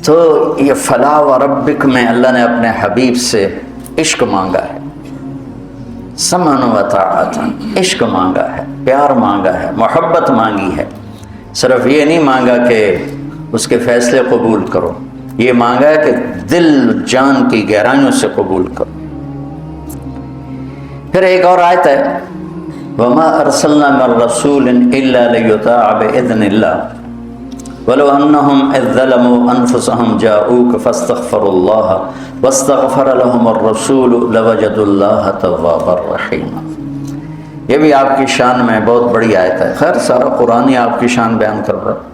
تو یہ فلا و ربک میں اللہ نے اپنے حبیب سے عشق مانگا ہے، سمعن و طاعتن، عشق مانگا ہے، پیار مانگا ہے، محبت مانگی ہے۔ صرف یہ نہیں مانگا کہ اس کے فیصلے قبول کرو، یہ مانگا ہے کہ دل جان کی گہرائیوں سے قبول کرو۔ پھر ایک اور آیت ہے وَمَا أَرْسَلْنَا مِن رَّسُولٍ إِلَّا لِيُطَاعَ بِإِذْنِ اللَّهِ وَلَوْ أَنَّهُمْ إِذ ظَّلَمُوا أَنفُسَهُمْ جَاءُوكَ فَاسْتَغْفَرُوا اللَّهَ وَاسْتَغْفَرَ لَهُمُ الرَّسُولُ لَوَجَدُوا اللَّهَ تَوَّابًا رَّحِيمًا۔ یہ بھی آپ کی شان میں بہت بڑی آیت ہے۔ خیر سارا قرآن ہی آپ کی شان بیان کر رہا ہے۔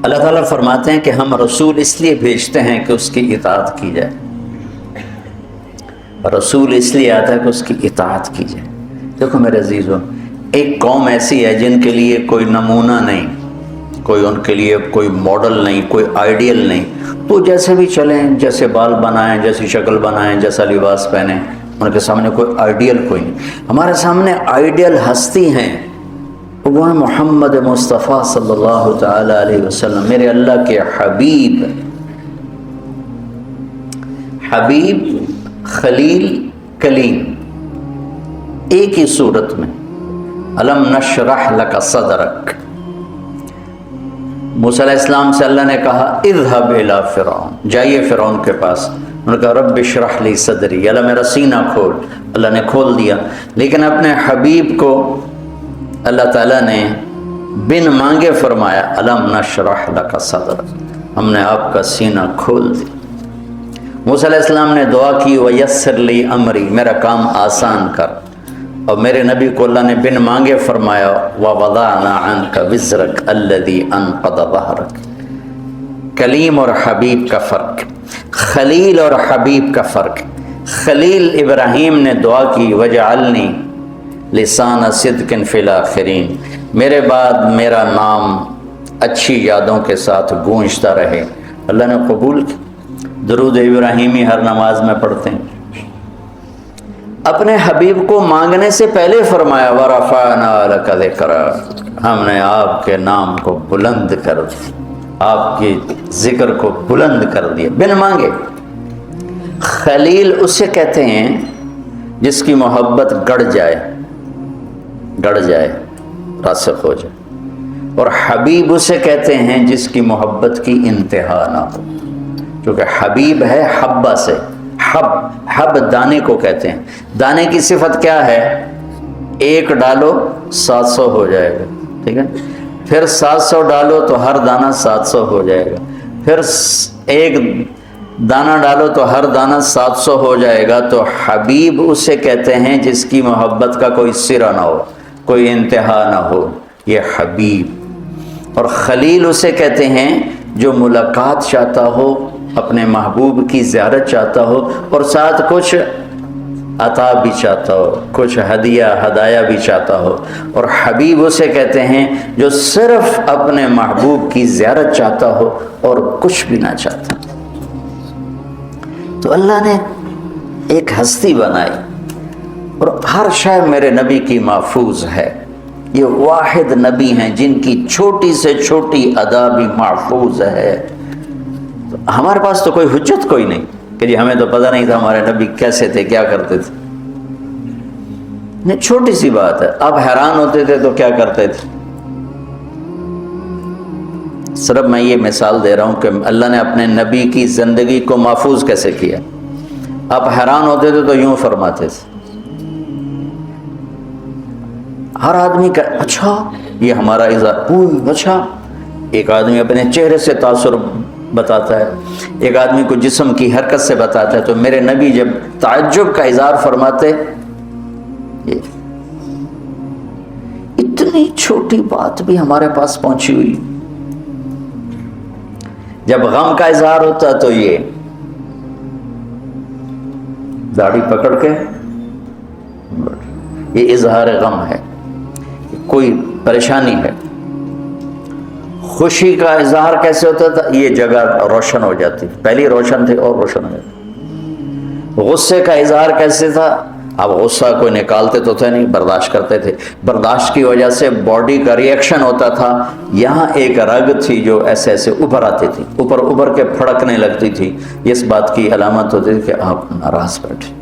اللہ تعالیٰ فرماتے ہیں کہ ہم رسول اس لیے بھیجتے ہیں کہ اس کی اطاعت کی جائے، رسول اس لیے آتا ہے کہ اس کی اطاعت کی جائے۔ دیکھو میرے عزیزو، ایک قوم ایسی ہے جن کے لیے کوئی نمونہ نہیں، کوئی ان کے لیے کوئی ماڈل نہیں، کوئی آئیڈیل نہیں، تو جیسے بھی چلیں، جیسے بال بنائیں، جیسی شکل بنائیں، جیسا لباس پہنیں، ان کے سامنے کوئی آئیڈیل کوئی نہیں۔ ہمارے سامنے آئیڈیل ہستی ہیں، وہ ہے محمد مصطفیٰ صلی اللہ تعالی علیہ وسلم، میرے اللہ کے حبیب، حبیب، خلیل، کلیم، ایک ہی صورت میں۔ الم نشرح لک صدرک، موسیٰ علیہ السلام سے اللہ نے کہا اذهب الی فرعون، جائیے فرعون کے پاس۔ انہوں نے کہا رب اشرح لی صدری، اللہ میرا سینہ کھول، اللہ نے کھول دیا۔ لیکن اپنے حبیب کو اللہ تعالیٰ نے بن مانگے فرمایا الم نشرح لک صدرک، ہم نے آپ کا سینہ کھول دیا۔ موسیٰ علیہ السلام نے دعا کی ویسر لی امری، میرا کام آسان کر، اور میرے نبی کو اللہ نے بن مانگے فرمایا ووضعنا عنک وزرک الذی انقض ظہرک۔ کلیم اور حبیب کا فرق، خلیل اور حبیب کا فرق۔ خلیل ابراہیم نے دعا کی وجعلنی لسان صدق فی الاخرین، میرے بعد میرا نام اچھی یادوں کے ساتھ گونجتا رہے، اللہ نے قبول کی۔ درود ابراہیمی ہر نماز میں پڑھتے ہیں۔ اپنے حبیب کو مانگنے سے پہلے فرمایا وَرَفَعْنَا لَكَ ذِكْرَكَ، ہم نے آپ کے نام کو بلند کر دیا، آپ کے ذکر کو بلند کر دیا بن مانگے۔ خلیل اسے کہتے ہیں جس کی محبت گڑ جائے، راسخ ہو جائے، اور حبیب اسے کہتے ہیں جس کی محبت کی انتہا نہ ہو، کیونکہ حبیب ہے حبہ سے، حب دانے کو کہتے ہیں۔ دانے کی صفت کیا ہے؟ ایک ڈالو 700 ہو جائے گا، ٹھیک ہے، پھر 700 ڈالو تو ہر دانہ 700 ہو جائے گا، پھر ایک دانہ ڈالو تو ہر دانہ 700 ہو جائے گا۔ تو حبیب اسے کہتے ہیں جس کی محبت کا کوئی سرا نہ ہو، کوئی انتہا نہ ہو، یہ حبیب۔ اور خلیل اسے کہتے ہیں جو ملاقات چاہتا ہو، اپنے محبوب کی زیارت چاہتا ہو، اور ساتھ کچھ عطا بھی چاہتا ہو، کچھ ہدایہ بھی چاہتا ہو۔ اور حبیب اسے کہتے ہیں جو صرف اپنے محبوب کی زیارت چاہتا ہو اور کچھ بھی نہ چاہتا۔ تو اللہ نے ایک ہستی بنائی، اور ہر شے میرے نبی کی محفوظ ہے۔ یہ واحد نبی ہیں جن کی چھوٹی سے چھوٹی ادا بھی محفوظ ہے۔ تو ہمارے پاس تو کوئی حجت کوئی نہیں کہ جی ہمیں تو پتہ نہیں تھا ہمارے نبی کیسے تھے، کیا کرتے تھے۔ نہیں، چھوٹی سی بات ہے، آپ حیران ہوتے تھے تو کیا کرتے تھے۔ صرف میں یہ مثال دے رہا ہوں کہ اللہ نے اپنے نبی کی زندگی کو محفوظ کیسے کیا۔ آپ حیران ہوتے تھے تو یوں فرماتے تھے، ہر آدمی کا اچھا یہ ہمارا اظہار، اچھا ایک آدمی اپنے چہرے سے تاثر بتاتا ہے، ایک آدمی کو جسم کی حرکت سے بتاتا ہے۔ تو میرے نبی جب تعجب کا اظہار فرماتے، اتنی چھوٹی بات بھی ہمارے پاس پہنچی ہوئی۔ جب غم کا اظہار ہوتا تو یہ داڑھی پکڑ کے، یہ اظہار غم ہے، کوئی پریشانی ہے۔ خوشی کا اظہار کیسے ہوتا تھا؟ یہ جگہ روشن ہو جاتی، پہلی روشن تھی اور روشن ہو جاتی۔ غصے کا اظہار کیسے تھا؟ اب غصہ کوئی نکالتے تو تھے نہیں، برداشت کرتے تھے، برداشت کی وجہ سے باڈی کا ریئیکشن ہوتا تھا، یہاں ایک رگ تھی جو ایسے ایسے ابھر آتی تھی، اوپر ابھر کے پھڑکنے لگتی تھی، اس بات کی علامت ہوتی تھی کہ آپ ناراض بیٹھے۔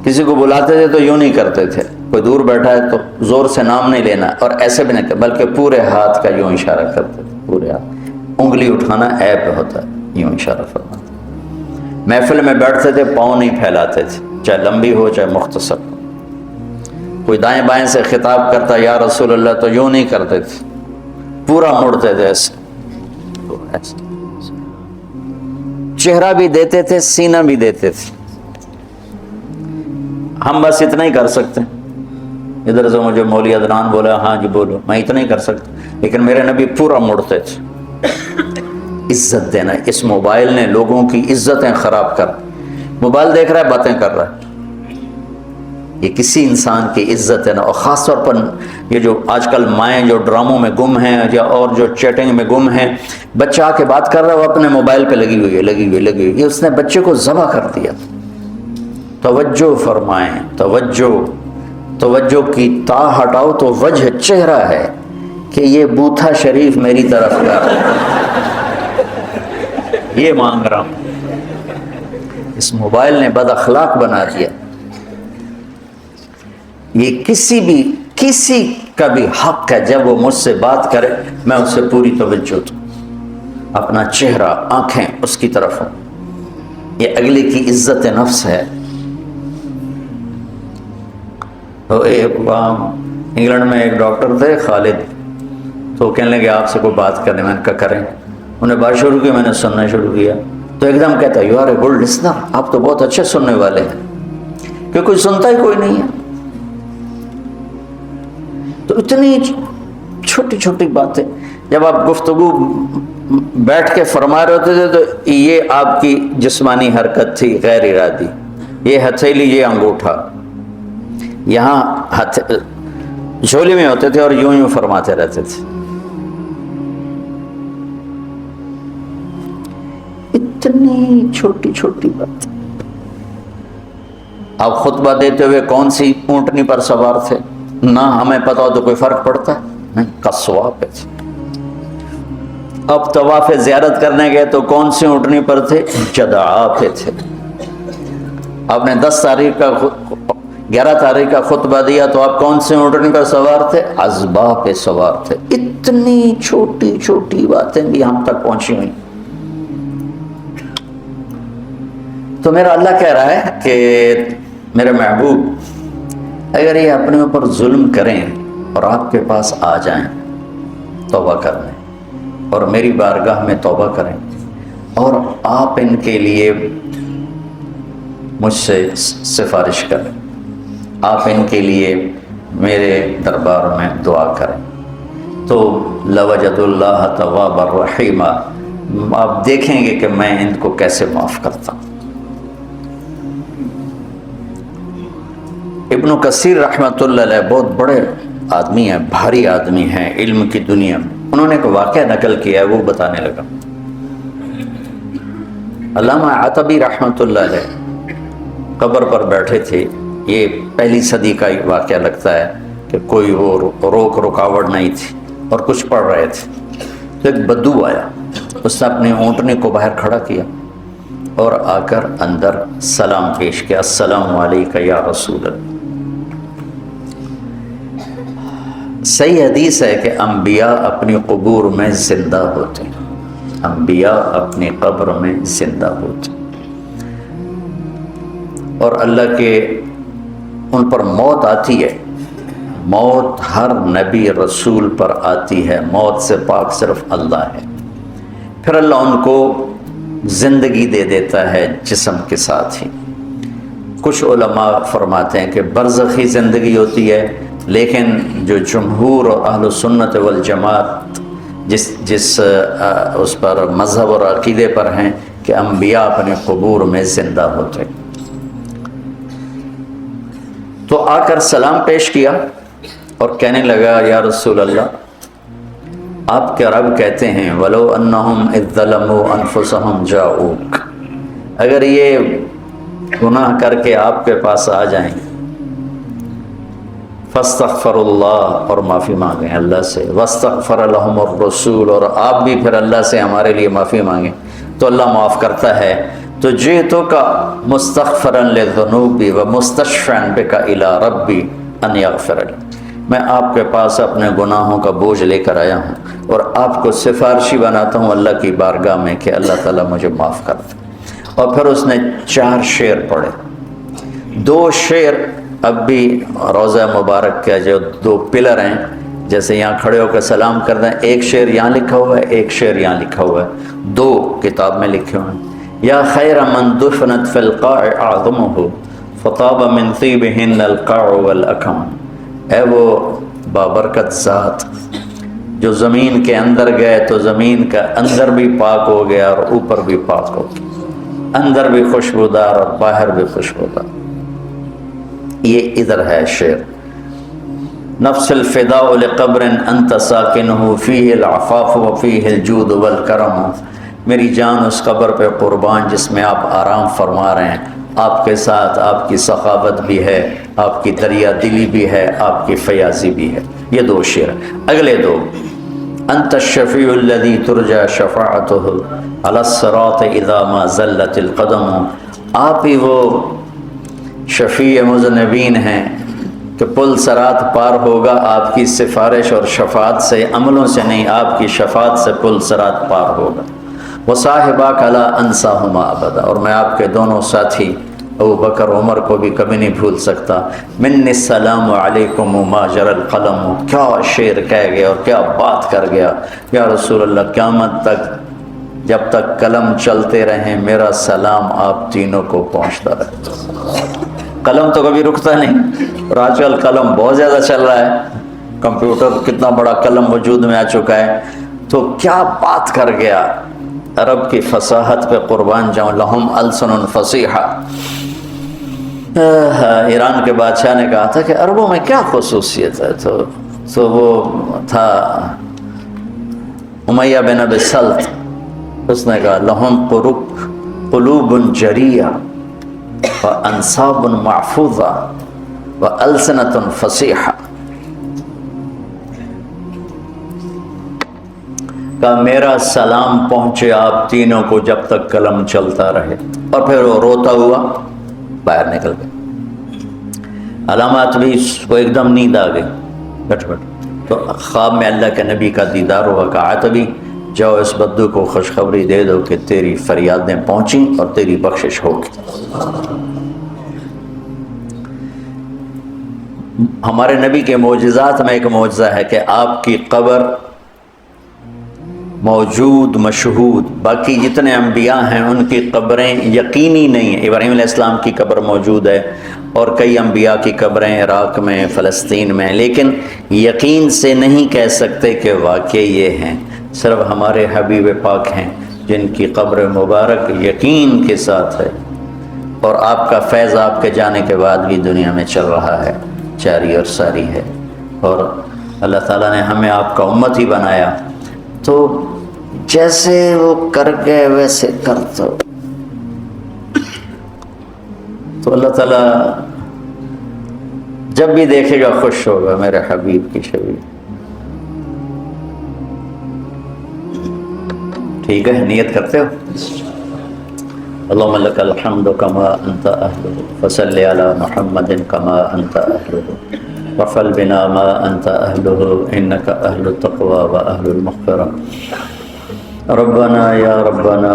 کسی کو بلاتے تھے تو یوں نہیں کرتے تھے، کوئی دور بیٹھا ہے تو زور سے نام نہیں لینا اور ایسے بھی نہیں، بلکہ پورے ہاتھ کا یوں اشارہ کرتے تھے، پورے ہاتھ، انگلی اٹھانا عیب ہوتا ہے، یوں اشارہ فرماتے۔ محفل میں بیٹھتے تھے پاؤں نہیں پھیلاتے تھے، چاہے لمبی ہو چاہے مختصر ہو، کوئی دائیں بائیں سے خطاب کرتا یا رسول اللہ تو یوں نہیں کرتے تھے، پورا مڑتے تھے ایسے، چہرہ بھی دیتے تھے سینہ بھی دیتے تھے۔ ہم بس اتنا ہی کر سکتے ہیں، ادھر سے مجھے مولوی عدنان بولا ہاں جی بولو، میں اتنا ہی کر سکتا، لیکن میرے نبی پورا مڑتے تھے۔ عزت دینا، اس موبائل نے لوگوں کی عزتیں خراب کر، موبائل دیکھ رہا ہے باتیں کر رہا ہے، یہ کسی انسان کی عزت ہے نا۔ اور خاص طور پر یہ جو آج کل مائیں جو ڈراموں میں گم ہیں یا اور جو چیٹنگ میں گم ہیں، بچہ آ کے بات کر رہا ہے وہ اپنے موبائل پہ لگی ہوئی، یہ اس نے بچے کو ذبح کر دیا۔ توجہ فرمائیں، توجہ کی تا ہٹاؤ تو وجہ چہرہ ہے کہ یہ بوتھا شریف میری طرف کر یہ مانگ رہا ہوں۔ اس موبائل نے بد اخلاق بنا دیا، یہ کسی کا بھی حق ہے جب وہ مجھ سے بات کرے میں اس سے پوری توجہ دوں، اپنا چہرہ آنکھیں اس کی طرف ہوں، یہ اگلے کی عزت نفس ہے۔ تو انگلینڈ میں ایک ڈاکٹر تھے خالد، تو کہنے لگے آپ سے کوئی بات کرنے، میں نے کہا کریں، انہیں بات شروع کی، میں نے سننا شروع کیا، تو ایک دم کہتا you are a good listener, آپ تو بہت اچھے سننے والے ہیں، کہ کوئی سنتا ہی کوئی نہیں ہے۔ تو اتنی چھوٹی چھوٹی باتیں جب آپ گفتگو بیٹھ کے فرما رہے ہوتے تھے تو یہ آپ کی جسمانی حرکت تھی غیر ارادی، یہ ہتھیلی یہ انگوٹھا یہاں جھولی میں ہوتے تھے اور یوں فرماتے رہتے تھے۔ اتنی چھوٹی چھوٹی بات۔ آپ خطبہ دیتے ہوئے کون سی اونٹنی پر سوار تھے؟ نہ ہمیں پتا ہو تو کوئی فرق پڑتا ہے؟ نہیں، قصوا پہ تھے۔ اب طواف زیارت کرنے گئے تو کون سی اونٹنی پر تھے؟ جدعا پہ تھے۔ آپ نے 11 تاریخ کا خطبہ دیا تو آپ کون سے اونٹنی پر سوار تھے؟ عزبہ پہ سوار تھے۔ اتنی چھوٹی چھوٹی باتیں بھی ہم تک پہنچی ہوئی۔ تو میرا اللہ کہہ رہا ہے کہ میرے محبوب اگر یہ اپنے اوپر ظلم کریں اور آپ کے پاس آ جائیں توبہ کرنے اور میری بارگاہ میں توبہ کریں اور آپ ان کے لیے مجھ سے سفارش کریں، آپ ان کے لیے میرے دربار میں دعا کریں تو لوجد اللہ توابا رحیما، آپ دیکھیں گے کہ میں ان کو کیسے معاف کرتا ہوں۔ ابن کثیر رحمۃ اللہ علیہ بہت بڑے آدمی ہیں، بھاری آدمی ہیں علم کی دنیا میں، انہوں نے ایک واقعہ نقل کیا ہے وہ بتانے لگا۔ علامہ عتبی رحمۃ اللہ علیہ قبر پر بیٹھے تھے، یہ پہلی صدی کا ایک واقعہ لگتا ہے کہ کوئی وہ رکاوٹ نہیں تھی اور کچھ پڑھ رہے تھے تو ایک بدو آیا، اس نے اپنی اونٹنے کو باہر کھڑا کیا اور آ کر اندر سلام پیش کیا، السلام علیکم یا رسول اللہ۔ صحیح حدیث ہے کہ انبیاء اپنی قبور میں زندہ ہوتے ہیں، انبیاء اپنی قبر میں زندہ ہوتے ہیں، اور اللہ کے ان پر موت آتی ہے، موت ہر نبی رسول پر آتی ہے، موت سے پاک صرف اللہ ہے، پھر اللہ ان کو زندگی دے دیتا ہے جسم کے ساتھ ہی۔ کچھ علماء فرماتے ہیں کہ برزخی زندگی ہوتی ہے، لیکن جو جمہور اور اہل سنت والجماعت جس اس پر مذہب اور عقیدے پر ہیں کہ انبیاء اپنے قبور میں زندہ ہوتے ہیں۔ تو آ کر سلام پیش کیا اور کہنے لگا یا رسول اللہ، آپ کے رب کہتے ہیں وَلَوْ أَنَّهُمْ إِذْ ظَلَمُوا أَنفُسَهُمْ جَاءُوكَ، اگر یہ گناہ کر کے آپ کے پاس آ جائیں، فاستغفر اللہ، اور معافی مانگیں اللہ سے، واستغفر لهم الرسول، اور آپ بھی پھر اللہ سے ہمارے لیے معافی مانگیں تو اللہ معاف کرتا ہے۔ تو جئتک مستغفرا للذنوب ومستشفعا بک الی ربی ان یغفر لی، میں آپ کے پاس اپنے گناہوں کا بوجھ لے کر آیا ہوں اور آپ کو سفارشی بناتا ہوں اللہ کی بارگاہ میں کہ اللہ تعالیٰ مجھے معاف کر دے۔ اور پھر اس نے 4 شعر پڑھے، 2 شعر اب بھی روضہ مبارک کے جو 2 پلر ہیں، جیسے یہاں کھڑے ہو کے سلام کر دیں، ایک شعر یہاں لکھا ہوا ہے، ایک شعر یہاں لکھا ہوا ہے، 2 کتاب میں لکھے ہوئے ہیں۔ یا خیر من دفنت فی القاع اعظمہ فطاب من طیبہن القاع والاکم، اے وہ بابرکت ذات جو زمین کے اندر گئے تو زمین کا اندر بھی پاک ہو گیا اور اوپر بھی پاک ہو گیا، اندر بھی خوشبودار اور باہر بھی خوشبودار۔ یہ ادھر ہے شعر، نفس الفداء لقبر انت ساکنہ فیہ العفاف وفیہ الجود والکرم، میری جان اس قبر پہ قربان جس میں آپ آرام فرما رہے ہیں، آپ کے ساتھ آپ کی سخاوت بھی ہے، آپ کی دریا دلی بھی ہے، آپ کی فیاضی بھی ہے۔ یہ 2 شعر۔ اگلے 2، انت الشفیع الذی ترجى شفاعتہ علی الصراط اذا ما زلت القدم، آپ ہی وہ شفیع مذنبین ہیں کہ پل صراط پار ہوگا آپ کی سفارش اور شفاعت سے، عملوں سے نہیں، آپ کی شفاعت سے پل صراط پار ہوگا۔ وصاحباک لا انساہما ابدا، اور میں آپ کے دونوں ساتھی ابو بکر عمر کو بھی کبھی نہیں بھول سکتا۔ منی السلام علیکم ما جرى القلم، کیا شعر کہہ گیا اور کیا بات کر گیا، یا رسول اللہ قیامت تک جب تک قلم چلتے رہیں میرا سلام آپ تینوں کو پہنچتا رہے۔ قلم تو کبھی رکتا نہیں، اور آج کل قلم بہت زیادہ چل رہا ہے، کمپیوٹر کتنا بڑا قلم وجود میں آ چکا ہے، تو کیا بات کر گیا، عرب کی فصاحت پہ قربان جاؤں، لہم السن فصیحہ۔ ایران کے بادشاہ نے کہا تھا کہ عربوں میں کیا خصوصیت ہے، تو وہ تھا امیہ بن ابی سلط، اس نے کہا لہم قلوب جریہ وانصاب محفوظہ والسنۃ فصیحہ، کہ میرا سلام پہنچے آپ تینوں کو جب تک قلم چلتا رہے۔ اور پھر وہ روتا ہوا باہر نکل گیا۔ علامات بھی وہ ایک دم نیند آ گئی، بیٹھ تو خواب میں اللہ کے نبی کا دیدار ہوا، کہا تبھی جاؤ اس بدو کو خوشخبری دے دو کہ تیری فریادیں پہنچیں اور تیری بخشش ہوگی۔ ہمارے نبی کے معجزات میں ایک معجزہ ہے کہ آپ کی قبر موجود مشہود، باقی جتنے انبیاء ہیں ان کی قبریں یقینی نہیں ہیں۔ ابراہیم علیہ السلام کی قبر موجود ہے اور کئی انبیاء کی قبریں عراق میں، فلسطین میں، لیکن یقین سے نہیں کہہ سکتے کہ واقعی یہ ہیں، صرف ہمارے حبیب پاک ہیں جن کی قبر مبارک یقین کے ساتھ ہے، اور آپ کا فیض آپ کے جانے کے بعد بھی دنیا میں چل رہا ہے، جاری اور ساری ہے، اور اللہ تعالیٰ نے ہمیں آپ کا امت ہی بنایا، تو جیسے وہ کر گئے ویسے کر دو، تو اللہ تعالیٰ جب بھی دیکھے گا خوش ہوگا میرے حبیب کی شبیہ۔ ٹھیک ہے، نیت کرتے ہو؟ اللہم لک الحمد کما انت اہلہ فصل علی محمد کما انت اہلہ وفل بنا ما انت اہلہ انک اہل التقوی و اہل المغفرہ۔ ربنا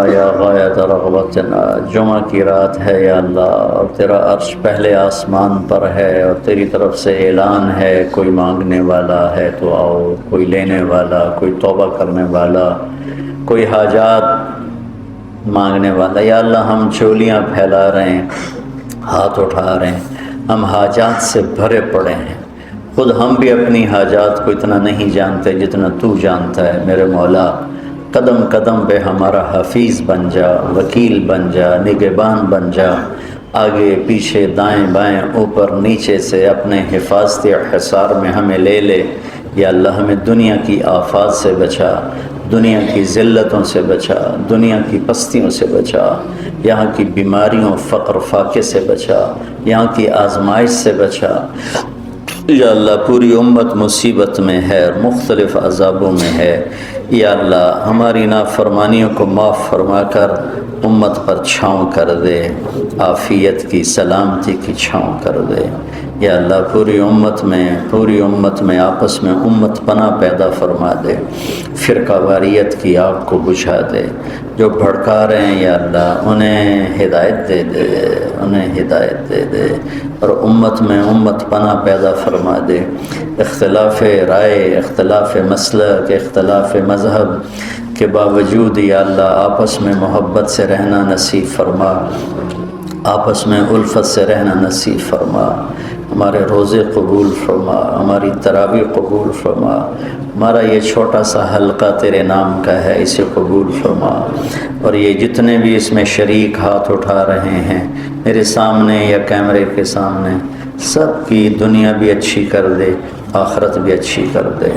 یا غایت رغبتنا، جمعہ کی رات ہے یا اللہ، اور تیرا عرش پہلے آسمان پر ہے، اور تیری طرف سے اعلان ہے کوئی مانگنے والا ہے تو آؤ، کوئی لینے والا، کوئی توبہ کرنے والا، کوئی حاجات مانگنے والا۔ یا اللہ ہم چولیاں پھیلا رہے ہیں، ہاتھ اٹھا رہے ہیں، ہم حاجات سے بھرے پڑے ہیں، خود ہم بھی اپنی حاجات کو اتنا نہیں جانتے جتنا تو جانتا ہے میرے مولا۔ قدم قدم پہ ہمارا حفیظ بن جا، وکیل بن جا، نگہبان بن جا، آگے پیچھے دائیں بائیں اوپر نیچے سے اپنے حفاظتی حصار میں ہمیں لے لے۔ یا اللہ ہمیں دنیا کی آفات سے بچا، دنیا کی ذلتوں سے بچا، دنیا کی پستیوں سے بچا، یہاں کی بیماریوں فقر فاقے سے بچا، یہاں کی آزمائش سے بچا۔ یا اللہ پوری امت مصیبت میں ہے، مختلف عذابوں میں ہے، یا اللہ ہماری نافرمانیوں کو معاف فرما کر امت پر چھاؤں کر دے، عافیت کی سلامتی کی چھاؤں کر دے۔ یا اللہ پوری امت میں آپس میں امت پناہ پیدا فرما دے، فرقہ واریت کی آگ کو بجھا دے، جو بھڑکا رہے ہیں یا اللہ انہیں ہدایت دے دے، انہیں ہدایت دے دے، اور امت میں امت پناہ پیدا فرما دے۔ اختلاف رائے، اختلاف مسلک، اختلاف مذہب کے باوجود یا اللہ آپس میں محبت سے رہنا نصیب فرما، آپس میں الفت سے رہنا نصیب فرما، ہمارے روزے قبول فرما، ہماری تراویح قبول فرما، ہمارا یہ چھوٹا سا حلقہ تیرے نام کا ہے اسے قبول فرما، اور یہ جتنے بھی اس میں شریک ہاتھ اٹھا رہے ہیں میرے سامنے یا کیمرے کے سامنے، سب کی دنیا بھی اچھی کر دے، آخرت بھی اچھی کر دے۔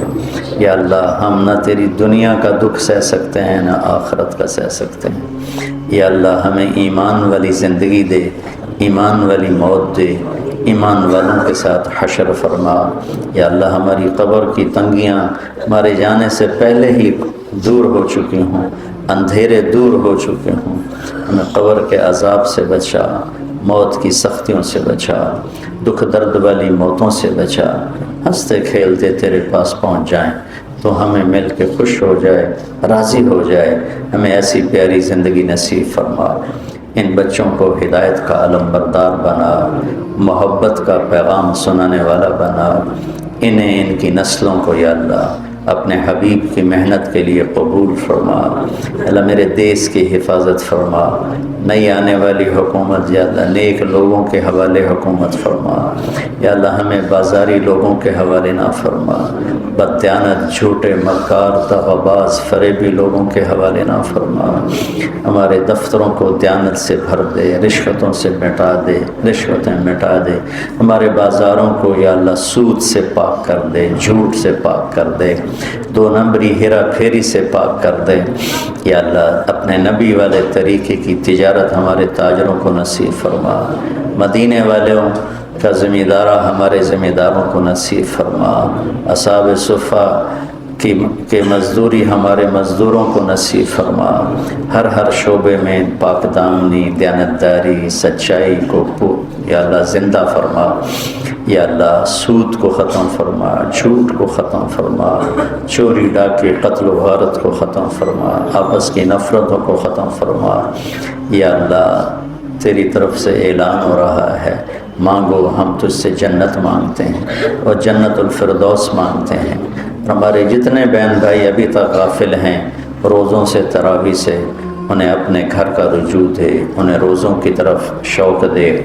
یا اللہ ہم نہ تیری دنیا کا دکھ سہ سکتے ہیں نہ آخرت کا سہ سکتے ہیں۔ یا اللہ ہمیں ایمان والی زندگی دے، ایمان والی موت دے، ایمان والوں کے ساتھ حشر فرما۔ یا اللہ ہماری قبر کی تنگیاں ہمارے جانے سے پہلے ہی دور ہو چکی ہوں، اندھیرے دور ہو چکے ہوں، ہمیں قبر کے عذاب سے بچا، موت کی سختیوں سے بچا، دکھ درد والی موتوں سے بچا، ہنستے کھیلتے تیرے پاس پہنچ جائیں تو ہمیں مل کے خوش ہو جائے، راضی ہو جائے، ہمیں ایسی پیاری زندگی نصیب فرما۔ ان بچوں کو ہدایت کا علم بردار بنا، محبت کا پیغام سنانے والا بنا، انہیں ان کی نسلوں کو یا اللہ اپنے حبیب کی محنت کے لیے قبول فرما۔ اللہ میرے دیس کی حفاظت فرما، نئی آنے والی حکومت یا اللہ نیک لوگوں کے حوالے حکومت فرما۔ یا اللہ ہمیں بازاری لوگوں کے حوالے نہ فرما، بددیانت، جھوٹے، مکار، دغاباز، فریبی لوگوں کے حوالے نہ فرما۔ ہمارے دفتروں کو دیانت سے بھر دے، رشوتوں سے مٹا دے، رشوتیں مٹا دے، ہمارے بازاروں کو یا اللہ سود سے پاک کر دے، جھوٹ سے پاک کر دے، دو نمبری ہیرا پھیری سے پاک کر دے۔ یا اللہ اپنے نبی والے طریقے کی تجارت ہمارے تاجروں کو نصیب فرما، مدینے والوں کا ذمہ دارہ ہمارے ذمہ داروں کو نصیب فرما، اصحاب صفہ کہ مزدوری ہمارے مزدوروں کو نصیب فرما، ہر شعبے میں پاک دامنی، دیانتداری، سچائی کو یا اللہ زندہ فرما۔ یا اللہ سود کو ختم فرما، جھوٹ کو ختم فرما، چوری ڈاکے، قتل و غارت کو ختم فرما، آپس کی نفرتوں کو ختم فرما۔ یا اللہ تیری طرف سے اعلان ہو رہا ہے، مانگو ہم تجھ سے جنت مانگتے ہیں اور جنت الفردوس مانگتے ہیں۔ ہمارے جتنے بہن بھائی ابھی تک غافل ہیں روزوں سے، تراویح سے، انہیں اپنے گھر کا رجوع دے، انہیں روزوں کی طرف شوق دے،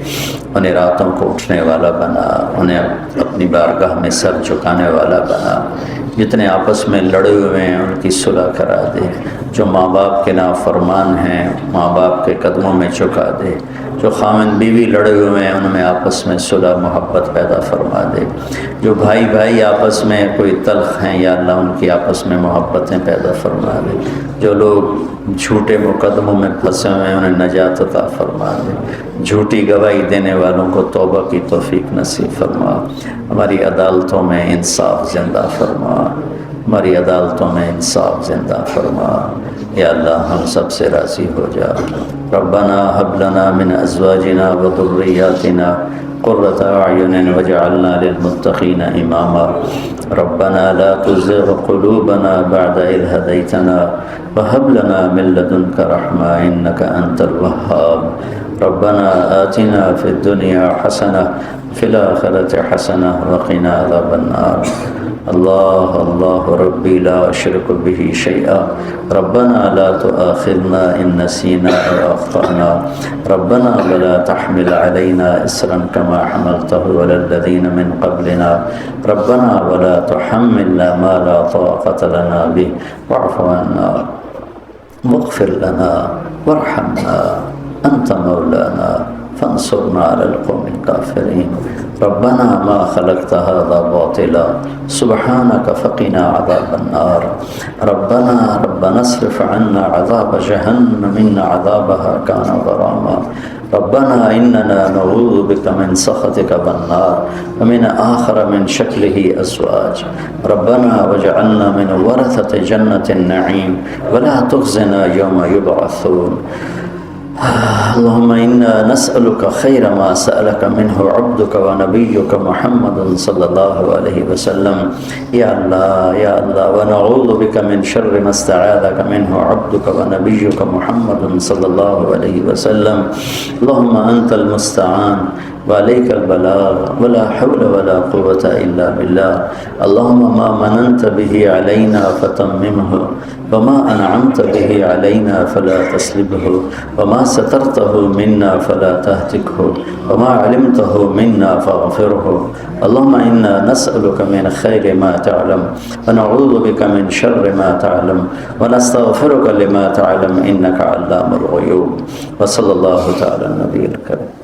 انہیں راتوں کو اٹھنے والا بنا، انہیں اپنی بارگاہ میں سر جھکانے والا بنا۔ جتنے آپس میں لڑے ہوئے ہیں ان کی صلح کرا دے، جو ماں باپ کے نافرمان ہیں ماں باپ کے قدموں میں جھکا دے، جو خاوند بیوی لڑے ہوئے ہیں ان میں آپس میں صلح محبت پیدا فرما دے، جو بھائی بھائی آپس میں کوئی تلخ ہیں یا اللہ ان کی آپس میں محبتیں پیدا فرما دے، جو لوگ جھوٹے مقدموں میں پھنسے ہوئے ہیں انہیں نجات عطا فرما دے، جھوٹی گواہی دینے والوں کو توبہ کی توفیق نصیب فرما۔ ہماری عدالتوں میں انصاف زندہ فرما، ہماری عدالتوں میں انصاف زندہ فرما۔ یا اللہ ہم سب سے راضی ہو جا۔ ربنا هب لنا من ازواجنا وذرياتنا قرة اعين واجعلنا للمتقين اماما۔ ربنا لا تزغ قلوبنا بعد اذ هديتنا وهب لنا من لدنك رحمة انك انت الوهاب۔ ربنا آتنا في الدنيا حسنة وفي الآخرة حسنة وقنا عذاب النار۔ اللہ اللہ ربی لا اشرک به شیئا، ربنا لا تؤاخذنا ان نسینا او اخطأنا، ربنا ولا تحمل علينا اصرا كما حملته على الذين من قبلنا، ربنا ولا تحملنا ما لا طاقة لنا به واعف عنا واغفر لنا وارحمنا انت مولانا فانصرنا على القوم الكافرين۔ ربنا ما خلقت هذا باطلا سبحانك فقنا عذاب النار ربنا اصرف عنا عذاب جهنم إن عذابها كان غراما ربنا إننا نعوذ بك من سخطك والنار ومن آخر من شكله أزواج ربنا واجعلنا من ورثة جنة النعيم ولا تخزنا يوم يبعثون اللهم إنا نسألك خير ما سألك منه عبدك ونبيك محمد صلى الله عليه وسلم يا الله ونعوذ بك من شر ما استعاذك منه عبدك ونبيك محمد صلى الله عليه وسلم اللهم أنت المستعان وعليك البلاغ ولا حول ولا قوة إلا بالله اللهم ما مننت به علينا فتممه وما أنعمت به علينا فلا تسلبه وما سترته منا فلا تهتكه وما علمته منا فاغفره اللهم إنا نسألك من خير ما تعلم ونعوذ بك من شر ما تعلم ونستغفرك لما تعلم إنك علام الغيوب وصلى الله تعالى النبي الكريم